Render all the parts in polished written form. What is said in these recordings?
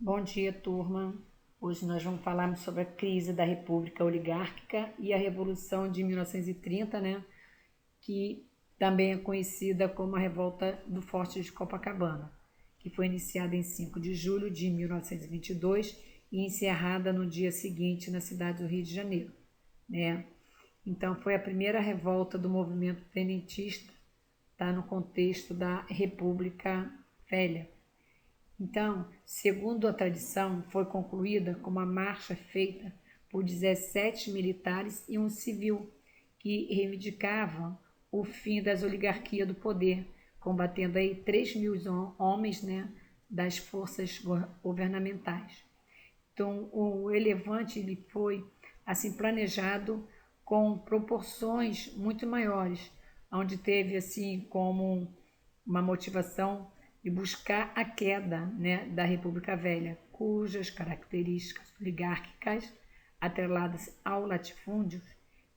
Bom dia, turma. Hoje nós vamos falar sobre a crise da República Oligárquica e a Revolução de 1930, né? Que também é conhecida como a Revolta do Forte de Copacabana, que foi iniciada em 5 de julho de 1922 e encerrada no dia seguinte na cidade do Rio de Janeiro, né? Então foi a primeira revolta do movimento tenentista, tá, no contexto da República Velha. Então, segundo a tradição, foi concluída com uma marcha feita por 17 militares e um civil, que reivindicavam o fim das oligarquias do poder, combatendo aí 3.000 homens, né, das forças governamentais. Então, o elevante ele foi assim planejado com proporções muito maiores, onde teve assim como uma motivação de buscar a queda, né, da República Velha, cujas características oligárquicas, atreladas ao latifúndio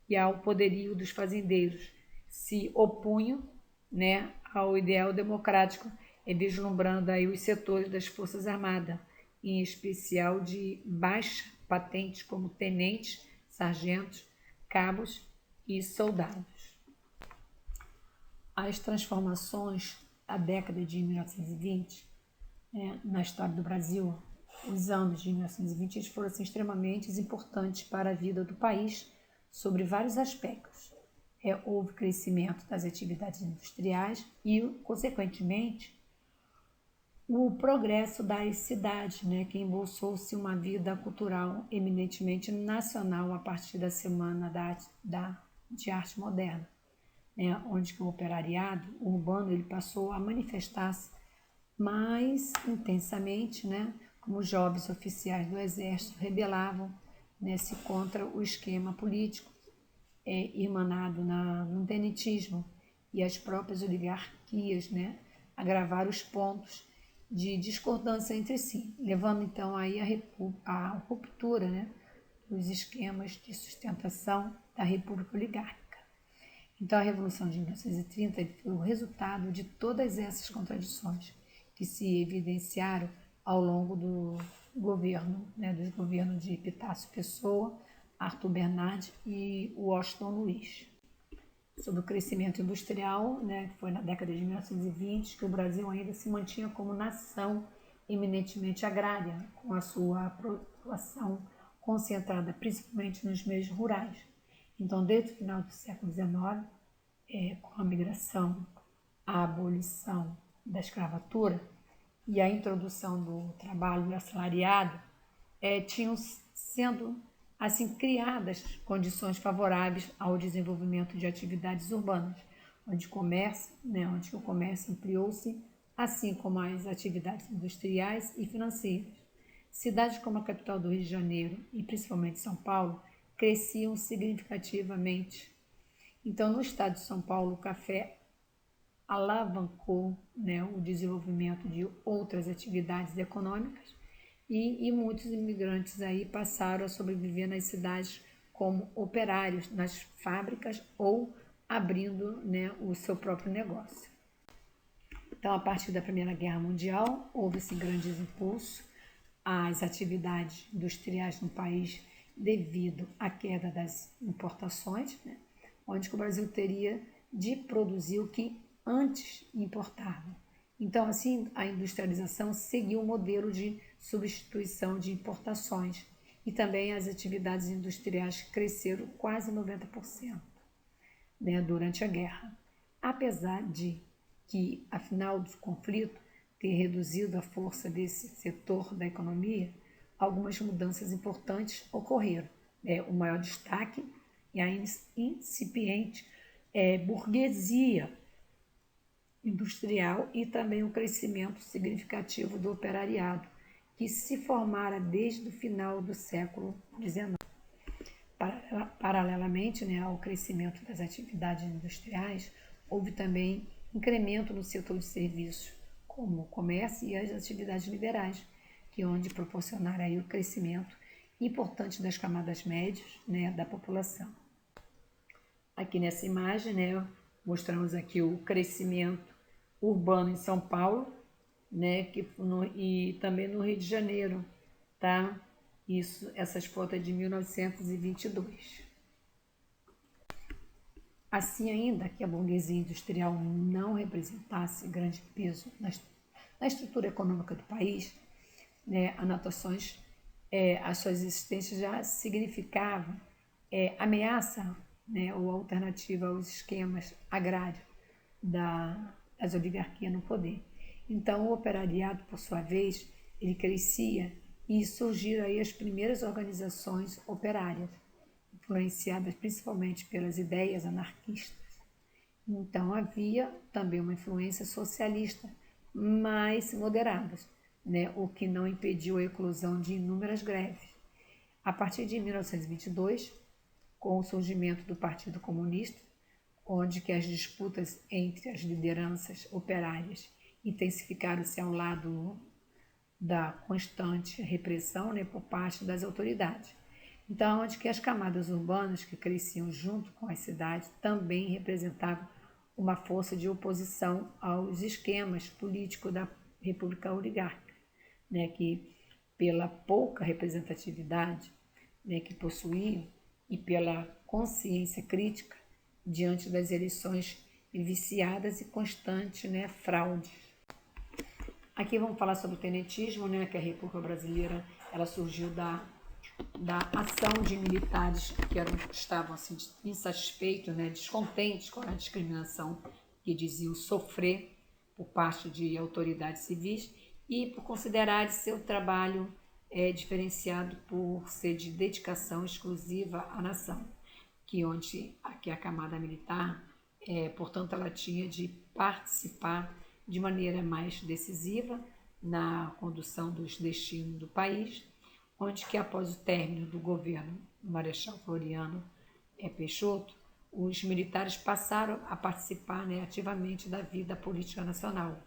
e ao poderio dos fazendeiros, se opunham, né, ao ideal democrático, vislumbrando aí os setores das Forças Armadas, em especial de baixa patente, como tenentes, sargentos, cabos e soldados. As transformações da década de 1920, na história do Brasil, os anos de 1920 foram assim, extremamente importantes para a vida do país sobre vários aspectos. Houve crescimento das atividades industriais e, consequentemente, o progresso das cidades, né, que embolsou-se uma vida cultural eminentemente nacional a partir da Semana de Arte Moderna, né, onde que o operariado urbano ele passou a manifestar-se mais intensamente, né, como jovens oficiais do Exército rebelavam, né, se contra o esquema político irmanado no tenentismo, e as próprias oligarquias, né, agravaram os pontos de discordância entre si, levando então aí a ruptura, né, dos esquemas de sustentação da República Oligárquica. Então, a Revolução de 1930 foi o resultado de todas essas contradições que se evidenciaram ao longo do governo, né, dos governos de Epitácio Pessoa, Arthur Bernardes e Washington Luiz. Sobre o crescimento industrial, né, foi na década de 1920 que o Brasil ainda se mantinha como nação eminentemente agrária, com a sua população concentrada principalmente nos meios rurais. Então, desde o final do século XIX, com a migração, a abolição da escravatura e a introdução do trabalho assalariado, tinham sendo assim criadas condições favoráveis ao desenvolvimento de atividades urbanas, onde o comércio ampliou-se, assim como as atividades industriais e financeiras. Cidades como a capital do Rio de Janeiro e principalmente São Paulo cresciam significativamente. Então, no estado de São Paulo, o café alavancou, né, o desenvolvimento de outras atividades econômicas e muitos imigrantes aí passaram a sobreviver nas cidades como operários nas fábricas ou abrindo, né, o seu próprio negócio. Então, a partir da Primeira Guerra Mundial, houve-se grandes impulsos às atividades industriais no país devido à queda das importações, né, onde o Brasil teria de produzir o que antes importava. Então, assim, a industrialização seguiu o modelo de substituição de importações e também as atividades industriais cresceram quase 90%, né, durante a guerra. Apesar de que, afinal do conflito, ter reduzido a força desse setor da economia, algumas mudanças importantes ocorreram. O maior destaque é a incipiente burguesia industrial e também o crescimento significativo do operariado, que se formara desde o final do século XIX. Paralelamente, né, ao crescimento das atividades industriais, houve também incremento no setor de serviços, como o comércio e as atividades liberais, onde proporcionaram aí o crescimento importante das camadas médias, né, da população. Aqui nessa imagem, né, mostramos aqui o crescimento urbano em São Paulo, né, e também no Rio de Janeiro, tá? Essas fotos é de 1922. Assim, ainda que a burguesia industrial não representasse grande peso na estrutura econômica do país, né, anotações, a sua existência já significava ameaça, né, ou alternativa aos esquemas agrários das oligarquias no poder. Então, o operariado, por sua vez, ele crescia e surgiram aí as primeiras organizações operárias, influenciadas principalmente pelas ideias anarquistas. Então, havia também uma influência socialista, mais moderada, né, o que não impediu a eclosão de inúmeras greves. A partir de 1922, com o surgimento do Partido Comunista, onde que as disputas entre as lideranças operárias intensificaram-se ao lado da constante repressão, né, por parte das autoridades. Então, onde que as camadas urbanas que cresciam junto com as cidades também representavam uma força de oposição aos esquemas políticos da República Oligárquica, né, que pela pouca representatividade, né, que possuíam e pela consciência crítica diante das eleições viciadas e constantes, né, fraudes. Aqui vamos falar sobre o tenentismo, né, que a República Brasileira ela surgiu da ação de militares que estavam assim, insatisfeitos, né, descontentes com a discriminação que diziam sofrer por parte de autoridades civis e por considerar seu trabalho diferenciado por ser de dedicação exclusiva à nação, que aqui a camada militar, portanto, ela tinha de participar de maneira mais decisiva na condução dos destinos do país, onde que após o término do governo do Marechal Floriano Peixoto, os militares passaram a participar, né, ativamente da vida política nacional,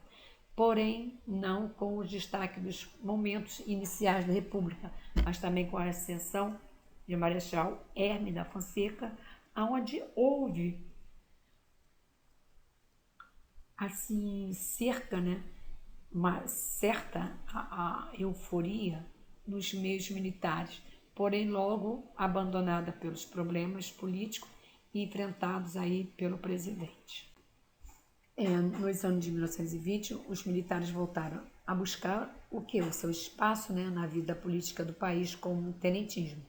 porém não com o destaque dos momentos iniciais da República, mas também com a ascensão de Marechal Hermes da Fonseca, onde houve assim né, uma certa a euforia nos meios militares, porém logo abandonada pelos problemas políticos e enfrentados aí pelo presidente. Nos anos de 1920, os militares voltaram a buscar o seu espaço, né, na vida política do país como tenentismo.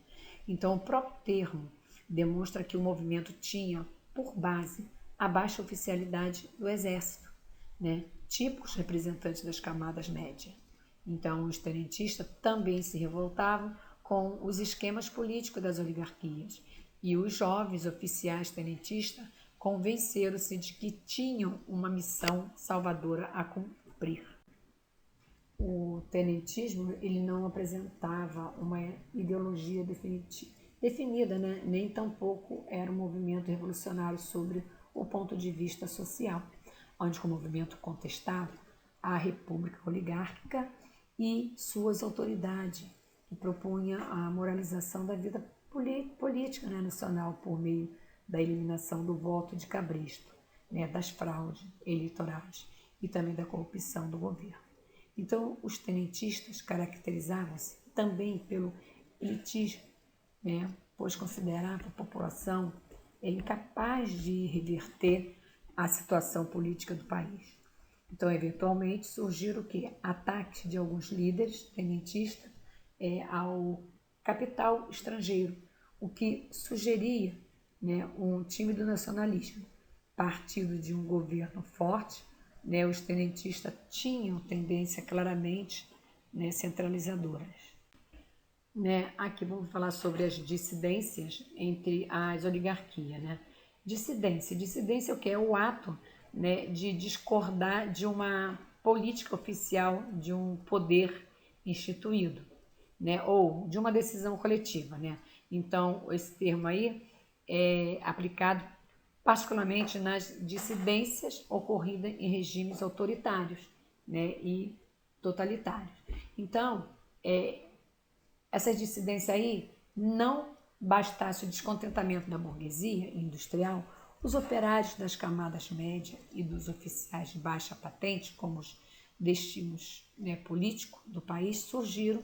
Então, o próprio termo demonstra que o movimento tinha por base a baixa oficialidade do exército, né, típicos representantes das camadas médias. Então, os tenentistas também se revoltavam com os esquemas políticos das oligarquias e os jovens oficiais tenentistas convenceram-se de que tinham uma missão salvadora a cumprir. O tenentismo ele não apresentava uma ideologia definida, né? Nem tampouco era um movimento revolucionário sobre o ponto de vista social, onde o movimento contestava a república oligárquica e suas autoridades, que propunha a moralização da vida política, né, nacional por meio da eliminação do voto de cabresto, né, das fraudes eleitorais e também da corrupção do governo. Então, os tenentistas caracterizavam-se também pelo elitismo, né, pois consideravam a população incapaz de reverter a situação política do país. Então, eventualmente, surgiram ataques de alguns líderes tenentistas ao capital estrangeiro, o que sugeria, né, um tímido nacionalismo. Partido de um governo forte, né, os tenentistas tinham tendência claramente, né, centralizadoras. Né, aqui vamos falar sobre as dissidências entre as oligarquias. Né? Dissidência é o que? É o ato, né, de discordar de uma política oficial, de um poder instituído, né, ou de uma decisão coletiva. Né? Então, esse termo aí é aplicado particularmente nas dissidências ocorridas em regimes autoritários, né, e totalitários. Então, essas dissidências aí, não bastasse o descontentamento da burguesia industrial, os operários das camadas médias e dos oficiais de baixa patente, como os destinos, né, político do país, surgiram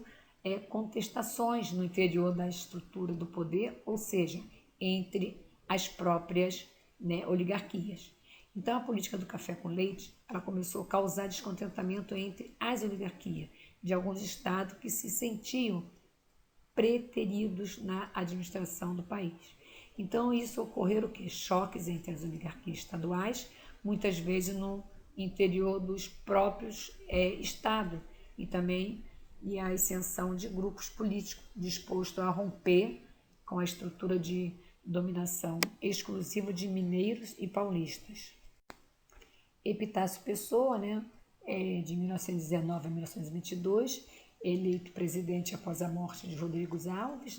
contestações no interior da estrutura do poder, ou seja, entre as próprias, né, oligarquias. Então, a política do café com leite ela começou a causar descontentamento entre as oligarquias de alguns estados que se sentiam preteridos na administração do país. Então, isso ocorreram choques entre as oligarquias estaduais, muitas vezes no interior dos próprios estados, e também a ascensão de grupos políticos dispostos a romper com a estrutura de dominação exclusiva de mineiros e paulistas. Epitácio Pessoa, né, de 1919 a 1922, eleito presidente após a morte de Rodrigues Alves,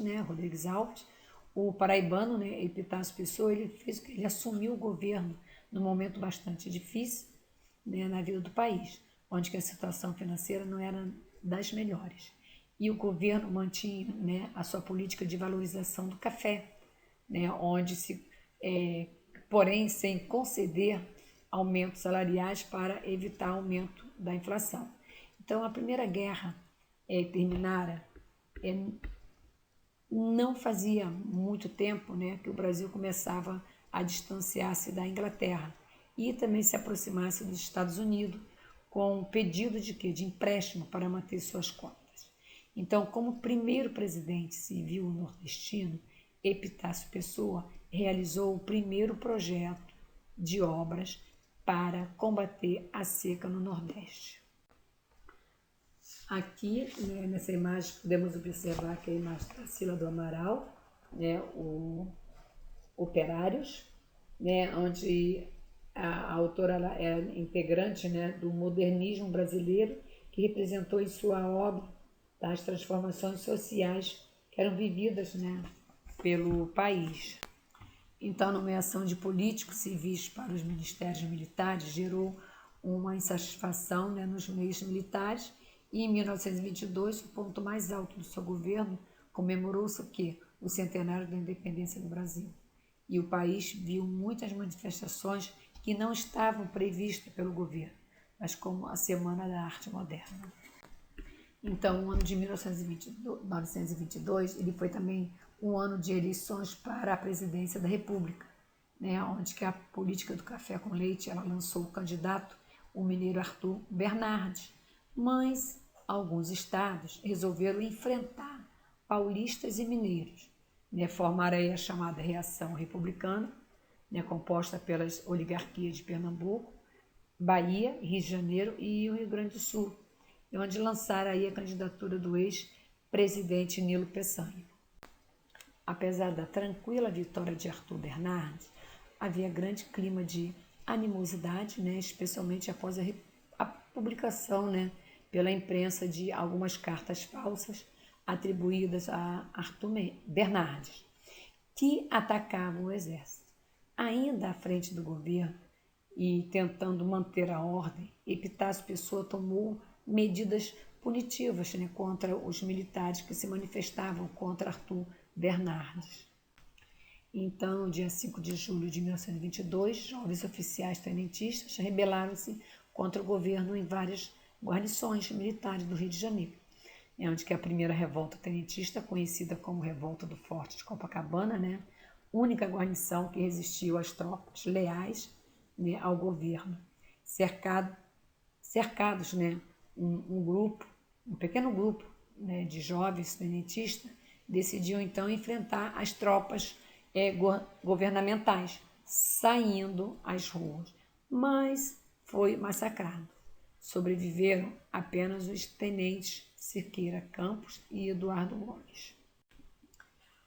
o paraibano, né, Epitácio Pessoa, ele assumiu o governo num momento bastante difícil, né, na vida do país, onde que a situação financeira não era das melhores. E o governo mantinha, né, a sua política de valorização do café, né, porém sem conceder aumentos salariais para evitar aumento da inflação. Então, a Primeira Guerra terminara, não fazia muito tempo, né, que o Brasil começava a distanciar-se da Inglaterra e também se aproximasse dos Estados Unidos com um pedido de quê? De empréstimo para manter suas contas. Então, como primeiro presidente civil nordestino, Epitácio Pessoa realizou o primeiro projeto de obras para combater a seca no Nordeste. Aqui, né, nessa imagem, podemos observar que a imagem da Tarsila do Amaral, né, o Operários, né, onde a autora é integrante, né, do modernismo brasileiro, que representou em sua obra as transformações sociais que eram vividas, né, pelo país. Então, a nomeação de políticos civis para os ministérios militares gerou uma insatisfação, né, nos meios militares, e em 1922, o ponto mais alto do seu governo, comemorou-se o centenário da independência do Brasil. E o país viu muitas manifestações que não estavam previstas pelo governo, mas como a Semana da Arte Moderna. Então, o ano de 1922 ele foi também um ano de eleições para a presidência da República, né, onde que a política do café com leite ela lançou o candidato, o mineiro Arthur Bernardes, mas alguns estados resolveram enfrentar paulistas e mineiros, né, formaram aí a chamada Reação Republicana, né, composta pelas oligarquias de Pernambuco, Bahia, Rio de Janeiro e o Rio Grande do Sul, onde lançaram aí a candidatura do ex-presidente Nilo Peçanha. Apesar da tranquila vitória de Arthur Bernardes, havia grande clima de animosidade, né, especialmente após a publicação, né, pela imprensa de algumas cartas falsas atribuídas a Arthur Bernardes, que atacavam o exército. Ainda à frente do governo e tentando manter a ordem, Epitácio Pessoa tomou medidas punitivas, né, contra os militares que se manifestavam contra Arthur Bernardes. Então, no dia 5 de julho de 1922, jovens oficiais tenentistas rebelaram-se contra o governo em várias guarnições militares do Rio de Janeiro, onde que a primeira revolta tenentista, conhecida como Revolta do Forte de Copacabana, né, única guarnição que resistiu às tropas leais, né, ao governo. Cercados, né, um pequeno grupo, né, de jovens tenentistas, decidiu então enfrentar as tropas governamentais, saindo às ruas, mas foi massacrado. Sobreviveram apenas os tenentes Cerqueira Campos e Eduardo Gomes.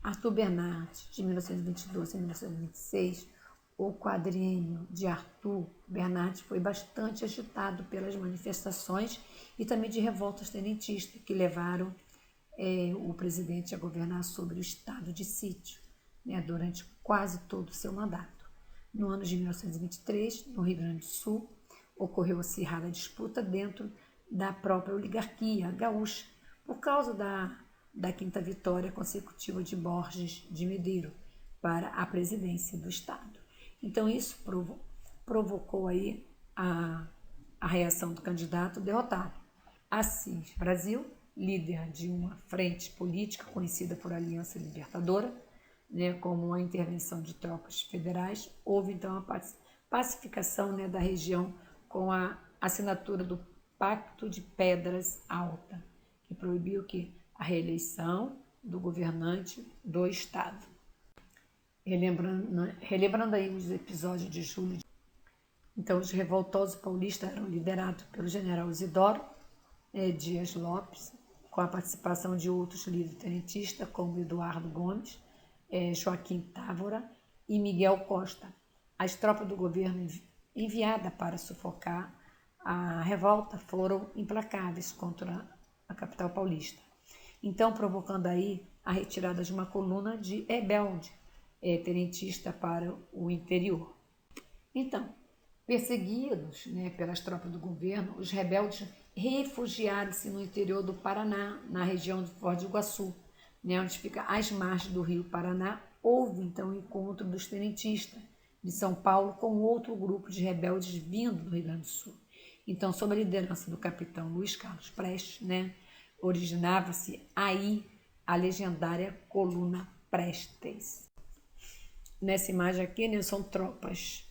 Arthur Bernardes, de 1922 a 1926, o quadriênio de Arthur Bernardes foi bastante agitado pelas manifestações e também de revoltas tenentistas que levaram o presidente a governar sobre o estado de sítio, né, durante quase todo o seu mandato. No ano de 1923, no Rio Grande do Sul, ocorreu acirrada disputa dentro da própria oligarquia gaúcha, por causa da quinta vitória consecutiva de Borges de Medeiros para a presidência do Estado. Então, isso provocou aí a reação do candidato derrotado. Assis Brasil, líder de uma frente política conhecida por Aliança Libertadora, né, como a intervenção de tropas federais, houve então a pacificação, né, da região com a assinatura do Pacto de Pedras Alta, que proibiu que a reeleição do governante do Estado. Relembrando aí os episódios de julho. Então, os revoltosos paulistas eram liderados pelo general Isidoro Dias Lopes, com a participação de outros líderes tenentistas, como Eduardo Gomes, Joaquim Távora e Miguel Costa. As tropas do governo enviadas para sufocar a revolta foram implacáveis contra a capital paulista. Então, provocando aí a retirada de uma coluna de rebelde tenentista para o interior. Então, perseguidos, né, pelas tropas do governo, os rebeldes refugiaram-se no interior do Paraná, na região de Foz do Iguaçu, né, onde fica às margens do rio Paraná. Houve então o encontro dos tenentistas de São Paulo com outro grupo de rebeldes vindo do Rio Grande do Sul. Então, sob a liderança do capitão Luiz Carlos Prestes, né, originava-se aí a legendária Coluna Prestes. Nessa imagem aqui, né, são tropas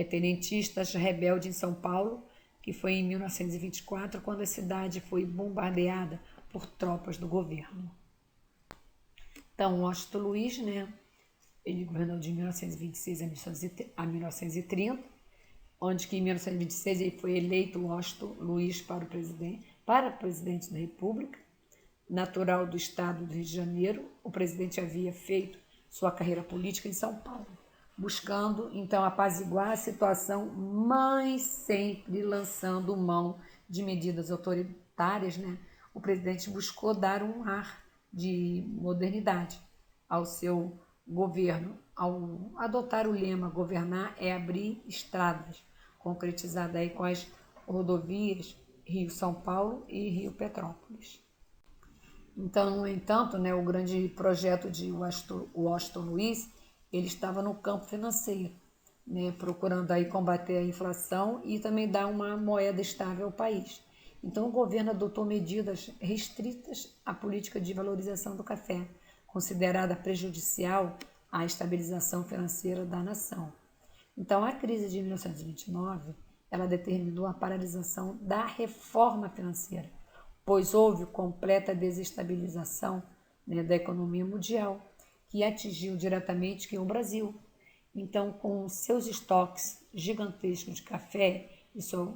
tenentistas rebeldes em São Paulo, que foi em 1924, quando a cidade foi bombardeada por tropas do governo. Então, Washington Luiz, né, ele governou de 1926 a 1930, onde que em 1926 ele foi eleito Washington Luiz para presidente da República. Natural do estado do Rio de Janeiro, o presidente havia feito sua carreira política em São Paulo, buscando então apaziguar a situação, mas sempre lançando mão de medidas autoritárias, né? O presidente buscou dar um ar de modernidade ao seu governo, ao adotar o lema "governar é abrir estradas", concretizado aí com as rodovias Rio-São Paulo e Rio-Petrópolis. Então, no entanto, né, o grande projeto de Washington Luiz, ele estava no campo financeiro, né, procurando aí combater a inflação e também dar uma moeda estável ao país. Então, o governo adotou medidas restritas à política de valorização do café, considerada prejudicial à estabilização financeira da nação. Então, a crise de 1929, ela determinou a paralisação da reforma financeira, pois houve completa desestabilização, né, da economia mundial, que atingiu diretamente o Brasil. Então, com seus estoques gigantescos de café e sua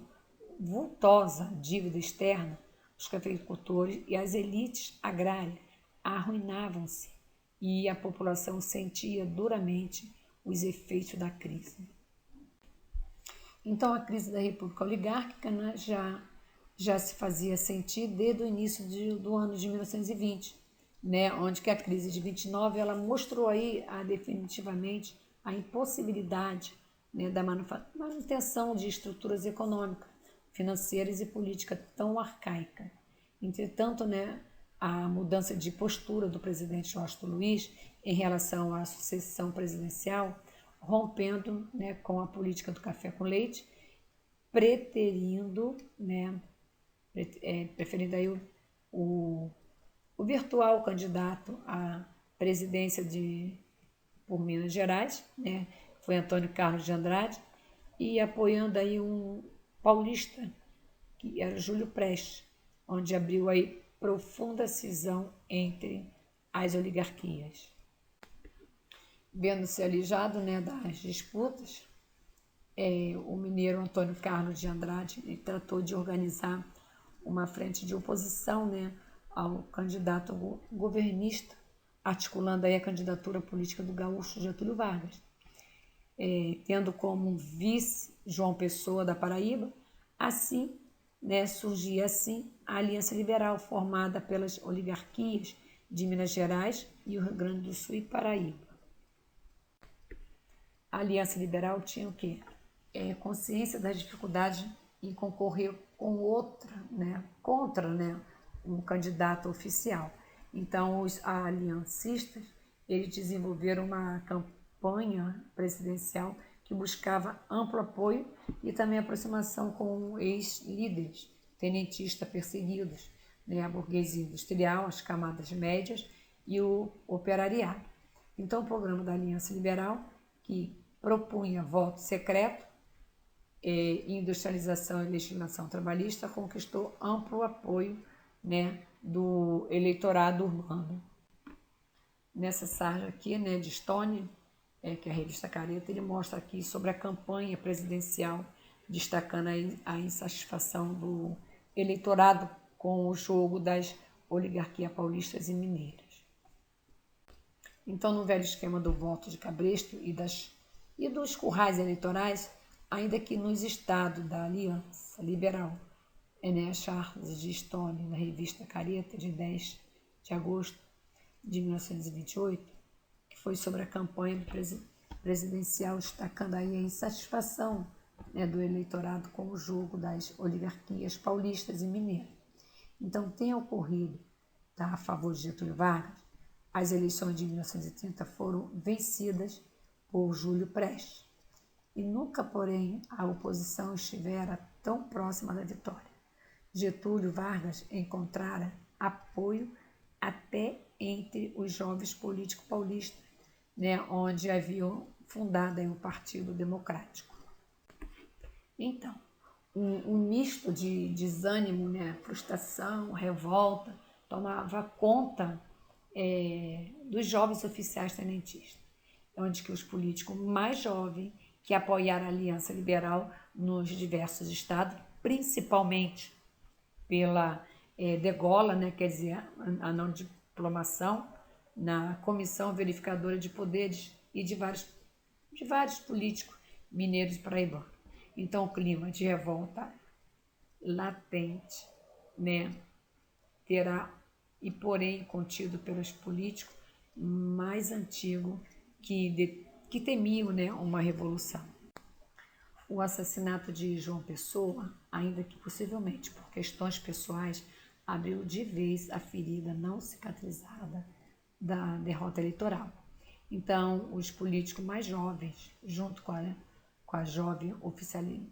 vultosa dívida externa, os cafeicultores e as elites agrárias arruinavam-se e a população sentia duramente os efeitos da crise. Então, a crise da República Oligárquica, né, já se fazia sentir desde o início do ano de 1920, né, onde que a crise de 29 ela mostrou aí definitivamente a impossibilidade, né, da manutenção de estruturas econômicas, financeiras e políticas tão arcaicas. Entretanto, né, a mudança de postura do presidente Washington Luiz em relação à sucessão presidencial, rompendo, né, com a política do café com leite, preferindo aí o virtual candidato à presidência por Minas Gerais, né, foi Antônio Carlos de Andrade, e apoiando aí um paulista, que era Júlio Prestes, onde abriu aí profunda cisão entre as oligarquias. Vendo-se alijado, né, das disputas, o mineiro Antônio Carlos de Andrade tratou de organizar uma frente de oposição, né, ao candidato governista, articulando aí a candidatura política do gaúcho Getúlio Vargas, tendo como vice João Pessoa da Paraíba. Assim, né, surgia assim a Aliança Liberal, formada pelas oligarquias de Minas Gerais e o Rio Grande do Sul e Paraíba. A Aliança Liberal tinha o quê? Consciência das dificuldades em concorrer com contra, um candidato oficial. Então, os aliancistas, eles desenvolveram uma campanha presidencial que buscava amplo apoio e também aproximação com ex-líderes tenentistas perseguidos, né, a burguesia industrial, as camadas médias e o operariado. Então, o programa da Aliança Liberal, que propunha voto secreto, industrialização e legislação trabalhista, conquistou amplo apoio, né, do eleitorado urbano. Nessa sarja aqui, né, de Stone, que é a revista Careta, ele mostra aqui sobre a campanha presidencial, destacando a insatisfação do eleitorado com o jogo das oligarquias paulistas e mineiras. Então, no velho esquema do voto de cabresto e dos currais eleitorais, ainda que nos estados da Aliança Liberal, Enéas Charles de Stone, na revista Careta, de 10 de agosto de 1928, que foi sobre a campanha presidencial, destacando aí a insatisfação, né, do eleitorado com o jogo das oligarquias paulistas e mineiras. Então, tem ocorrido, tá, a favor de Getúlio Vargas, as eleições de 1930 foram vencidas por Júlio Prestes. E nunca, porém, a oposição estivera tão próxima da vitória. Getúlio Vargas encontrara apoio até entre os jovens políticos paulistas, né, onde haviam fundado o Partido Democrático. Então, um misto de desânimo, né, frustração, revolta, tomava conta dos jovens oficiais tenentistas, onde que os políticos mais jovens que apoiaram a Aliança Liberal nos diversos estados, principalmente pela degola, né, quer dizer, a não diplomação, na Comissão Verificadora de Poderes e de vários políticos mineiros paraibanos. Então, o clima de revolta latente, né, terá, e porém contido pelos políticos mais antigos que temiam, né, uma revolução. O assassinato de João Pessoa, ainda que possivelmente por questões pessoais, abriu de vez a ferida não cicatrizada da derrota eleitoral. Então, os políticos mais jovens, junto com a jovem oficialidade,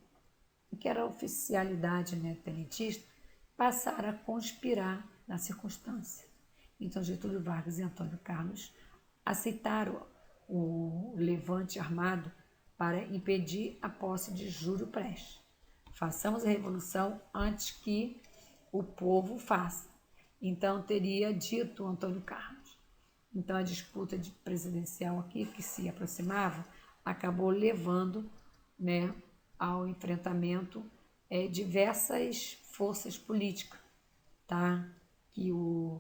que era a oficialidade, né, tenentista, passaram a conspirar na circunstância. Então, Getúlio Vargas e Antônio Carlos aceitaram o levante armado para impedir a posse de Júlio Prestes. Façamos a revolução antes que o povo faça. Então, teria dito Antônio Carlos. Então, a disputa presidencial aqui, que se aproximava, acabou levando, né, ao enfrentamento diversas forças políticas, tá?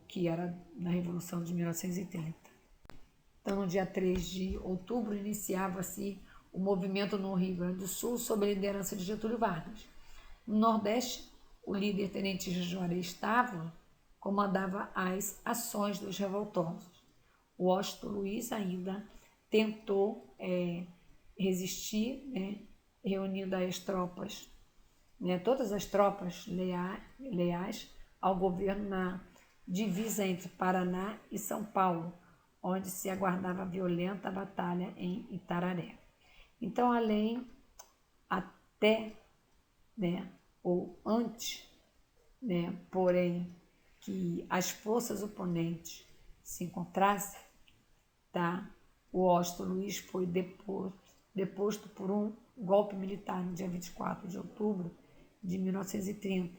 que era na Revolução de 1930. Então, no dia 3 de outubro, iniciava-se o movimento no Rio Grande do Sul sob a liderança de Getúlio Vargas. No Nordeste, o líder tenentista Juarez Távora comandava as ações dos revoltosos. O Washington Luiz ainda tentou resistir, né, reunindo as tropas, né, todas as tropas leais ao governo na divisa entre Paraná e São Paulo, onde se aguardava violenta batalha em Itararé. Então, até, né, ou antes, né, porém, que as forças oponentes se encontrassem, tá, o Washington Luiz foi deposto por um golpe militar no dia 24 de outubro de 1930,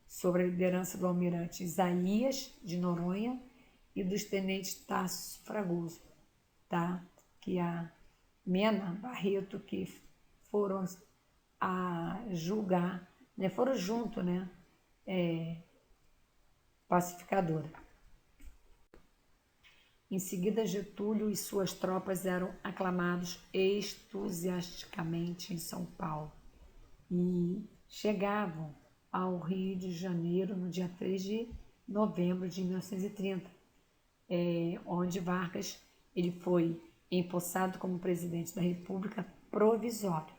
sobre a liderança do almirante Isaías de Noronha e dos tenentes Tasso Fragoso, tá? Que a Mena Barreto, que foram a julgar, né? Foram junto, né? Pacificadora. Em seguida, Getúlio e suas tropas eram aclamados entusiasticamente em São Paulo e chegavam ao Rio de Janeiro no dia 3 de novembro de 1930, onde Vargas ele foi empossado como presidente da República provisório,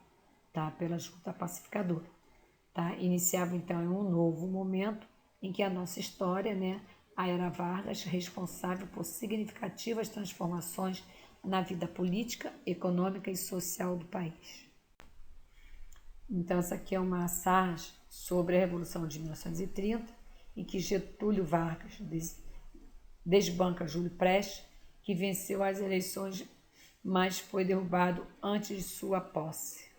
tá, pela Junta Pacificadora. Tá? Iniciava então um novo momento em que a nossa história, né, a Era Vargas, responsável por significativas transformações na vida política, econômica e social do país. Então, essa aqui é uma passagem sobre a Revolução de 1930, em que Getúlio Vargas desbanca Júlio Prestes, que venceu as eleições, mas foi derrubado antes de sua posse.